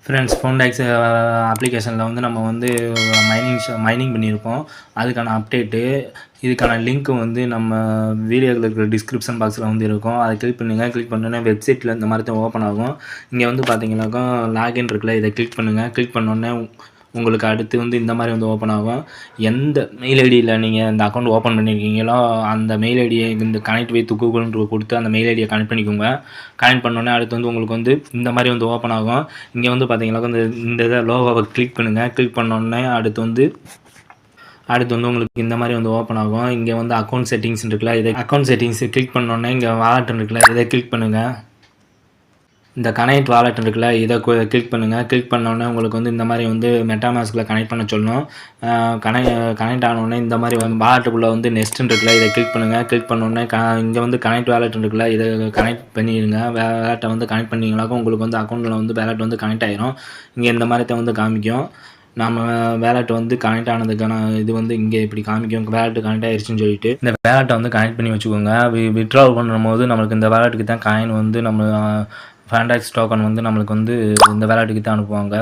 Friends ஃபோன்டாக்ஸ் அப்ளிகேஷனில் வந்து நம்ம வந்து மைனிங் பண்ணியிருக்கோம். அதுக்கான அப்டேட்டு இதுக்கான லிங்க் வந்து நம்ம வீடியோவில் இருக்கிற டிஸ்கிரிப்ஷன் பாக்ஸில் வந்து இருக்கும். அதை கிளிக் பண்ணுங்கள். கிளிக் பண்ணோன்னே வெப்சைட்டில் இந்த மாதிரி தான் ஓப்பன் ஆகும். இங்கே வந்து பார்த்தீங்கன்னாக்கா லாகின் இருக்குல்ல, இதை கிளிக் பண்ணுங்கள். கிளிக் பண்ணோன்னே உங்களுக்கு அடுத்து வந்து இந்த மாதிரி வந்து ஓப்பன் ஆகும். எந்த மெயில் ஐடியில் நீங்கள் இந்த அக்கௌண்ட் ஓப்பன் பண்ணியிருக்கீங்களோ அந்த மெயில் ஐடியை இந்த கனெக்ட் வித் கூகுள்னு கொடுத்து அந்த மெயில் ஐடியை கனெக்ட் பண்ணிக்கோங்க. கனெக்ட் பண்ணோன்னே அடுத்து வந்து உங்களுக்கு வந்து இந்த மாதிரி வந்து ஓப்பன் ஆகும். இங்கே வந்து பார்த்தீங்கன்னா இந்த இதை லோகோவை கிளிக் பண்ணுங்கள். கிளிக் பண்ணோன்னே அடுத்து வந்து உங்களுக்கு இந்த மாதிரி வந்து ஓப்பன் ஆகும். இங்கே வந்து அக்கௌண்ட் செட்டிங்ஸ் இருக்குல்ல, இதை அக்கௌண்ட் செட்டிங்ஸ் கிளிக் பண்ணோன்னே இங்கே வாலெட் இருக்குல்ல, இதை கிளிக் பண்ணுங்கள். இந்த கனெக்ட் வாலெட் இருக்குல்ல, இதை கிளிக் பண்ணுங்கள். கிளிக் பண்ணோன்னே உங்களுக்கு வந்து இந்த மாதிரி வந்து மெட்டாமாஸ்கில் கனெக்ட் பண்ண சொல்லணும். கனெக்ட் ஆனோடனே இந்த மாதிரி வந்து வாலெட்டுக்குள்ளே வந்து நெக்ஸ்ட்டுன்னு இருக்குல்ல, இதை கிளிக் பண்ணுங்கள். கிளிக் பண்ணோடனே இங்கே வந்து கனெக்ட் வாலெட் இருக்குல்ல, இதை கனெக்ட் பண்ணிடுங்க. வேலெட்டை வந்து கனெக்ட் பண்ணிங்கனாக்கா உங்களுக்கு வந்து அக்கௌண்ட்டில் வந்து வேலெட் வந்து கனெக்ட் ஆகிரும். இங்கே இந்த மாதிரி தான் வந்து காமிக்கும். நம்ம வேலெட் வந்து கனெக்ட் ஆனதுக்கான இது வந்து இங்கே இப்படி காமிக்கும். வேலெட் கனெக்ட் ஆகிடுச்சுன்னு சொல்லிட்டு இந்த வேலெட்டை வந்து கனெக்ட் பண்ணி வச்சுக்கோங்க. வித்ட்ராவல் பண்ணும்போது நம்மளுக்கு இந்த வேலெட்டுக்கு தான் காயின் வந்து நம்ம ஃபோன்டாக்ஸ் டோக்கன் வந்து நம்மளுக்கு வந்து இந்த வேலெட்டுக்கு தான் அனுப்புவாங்க.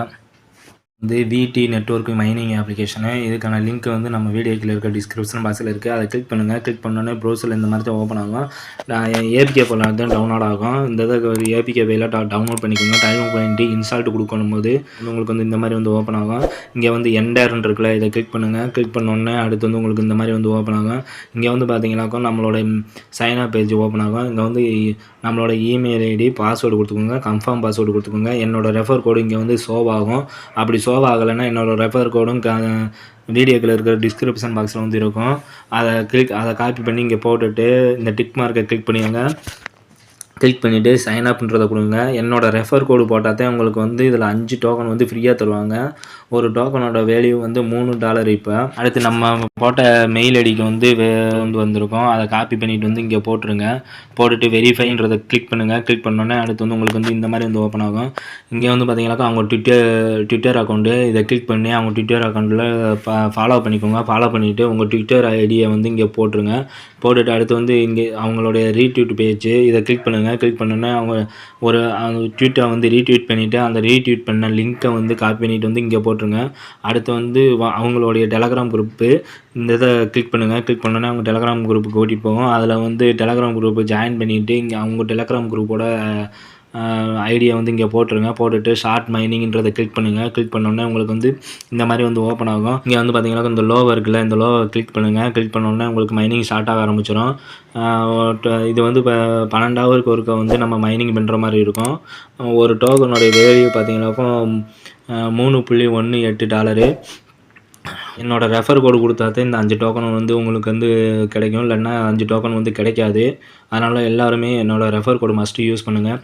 வந்து விடி நெட்வொர்க் மைனிங் அப்ளிகேஷனு, இதுக்கான லிங்க் வந்து நம்ம வீடியோக்கில் இருக்க டிஸ்கிரிப்ஷன் பாக்ஸில் இருக்குது. அதை கிளிக் பண்ணுங்கள். கிளிக் பண்ணோன்னே ப்ரௌசரில் இந்த மாதிரி தான் ஓப்பன் ஆகும். ஏபிகே போல தான் டவுன்லோட் ஆகும். இந்த இதை ஏபிகே போயில் டவுன்லோட் பண்ணிக்கோங்க. டவுன்லோட் பண்ணிட்டு இன்ஸ்டால்ட்டு கொடுக்கணும் போது உங்களுக்கு வந்து இந்த மாதிரி வந்து ஓப்பன் ஆகும். இங்கே வந்து என்டர்ன்னு இருக்குல்ல, இதை கிளிக் பண்ணுங்கள். கிளிக் பண்ணோன்னே அடுத்து வந்து உங்களுக்கு இந்த மாதிரி வந்து ஓப்பன் ஆகும். இங்கே வந்து பார்த்தீங்கன்னாக்கா நம்மளோட சைன் அப் பேஜ் ஓப்பன் ஆகும். இங்கே வந்து நம்மளோட இமெயில் ஐடி பாஸ்வேர்டு கொடுத்துக்கோங்க. கன்ஃபார்ம் பாஸ்வேர்டு கொடுத்துக்கோங்க. என்னோடய ரெஃபர் கோடு இங்கே வந்து ஷோவ் ஆகும். அப்படி ஷோவ் ஆகலைன்னா என்னோடய ரெஃபர் கோடும் வீடியோக்கில் இருக்கிற டிஸ்கிரிப்ஷன் பாக்ஸில் வந்து இருக்கும். அதை காப்பி பண்ணி இங்கே போட்டுட்டு இந்த டிக் மார்க்கை கிளிக் பண்ணிடுங்க. கிளிக் பண்ணிவிட்டு சைன் அப்ன்றதை கொடுங்க. என்னோடய ரெஃபர் கோடு போட்டால் தான் உங்களுக்கு வந்து இதில் 5 டோக்கன் வந்து ஃப்ரீயாக தருவாங்க. ஒரு டோக்கனோட வேல்யூ வந்து $3. இப்போ அடுத்து நம்ம போட்ட மெயில் ஐடிக்கு வந்து வந்திருக்கும். அதை காப்பி பண்ணிவிட்டு வந்து இங்கே போட்டுருங்க. போட்டுட்டு வெரிஃபைன்றதை கிளிக் பண்ணுங்கள். கிளிக் பண்ணோன்னே அடுத்து வந்து உங்களுக்கு வந்து இந்த மாதிரி வந்து ஓப்பன் ஆகும். இங்கே வந்து பார்த்தீங்கன்னாக்கா அவங்க ட்விட்டர் அக்கௌண்ட்டு, இதை கிளிக் பண்ணி அவங்க ட்விட்டர் அக்கௌண்ட்டில் ஃபாலோ பண்ணிக்கோங்க. ஃபாலோ பண்ணிவிட்டு உங்கள் ட்விட்டர் ஐடியை வந்து இங்கே போட்டுருங்க. போட்டுட்டு அடுத்து வந்து இங்கே அவங்களுடைய ரீட்வீட் பேஜ், இதை கிளிக் பண்ணுங்கள். கிளிக் பண்ணோன்னே அவங்க ஒரு ட்வீட்டை வந்து ரீட்வீட் பண்ணிவிட்டு அந்த ரீட்வீட் பண்ண லிங்க்கை வந்து காப்பி பண்ணிவிட்டு வந்து இங்கே போட்டுருங்க. அடுத்து வந்து அவங்களுடைய டெலகிராம் குரூப்பு, இந்த இதை கிளிக் பண்ணுங்கள். கிளிக் பண்ணோன்னே அவங்க டெலகிராம் குரூப்புக்கு ஓட்டிட்டு போகும். அதில் வந்து டெலகிராம் குரூப்பு ஜாயின் பண்ணிவிட்டு இங்கே அவங்க டெலகிராம் குரூப்போட ஐடியா வந்து இங்கே போட்டுருங்க. போட்டுட்டு ஷார்ட் மைனிங்ன்றதை கிளிக் பண்ணுங்கள். கிளிக் பண்ணோன்னே உங்களுக்கு வந்து இந்த மாதிரி வந்து ஓப்பன் ஆகும். இங்கே வந்து பார்த்தீங்கன்னா இந்த லோவோ இருக்குல்ல, இந்த லோவை கிளிக் பண்ணுங்கள். கிளிக் பண்ணோன்னே உங்களுக்கு மைனிங் ஸ்டார்ட் ஆக ஆரம்பிச்சிடும். இது வந்து இப்போ 12 ஹவருக்கு ஒருக்க வந்து நம்ம மைனிங் பண்ணுற மாதிரி இருக்கும். ஒரு டோக்கனுடைய வேல்யூ பார்த்தீங்கன்னாக்கா $3.18. என்னோடய ரெஃபர் கோடு கொடுத்தா தான் இந்த 5 டோக்கன் வந்து உங்களுக்கு வந்து கிடைக்கும். இல்லைன்னா 5 டோக்கன் வந்து கிடைக்காது. அதனால் எல்லோருமே என்னோடய ரெஃபர் கோடு மஸ்ட்டு யூஸ் பண்ணுங்கள்.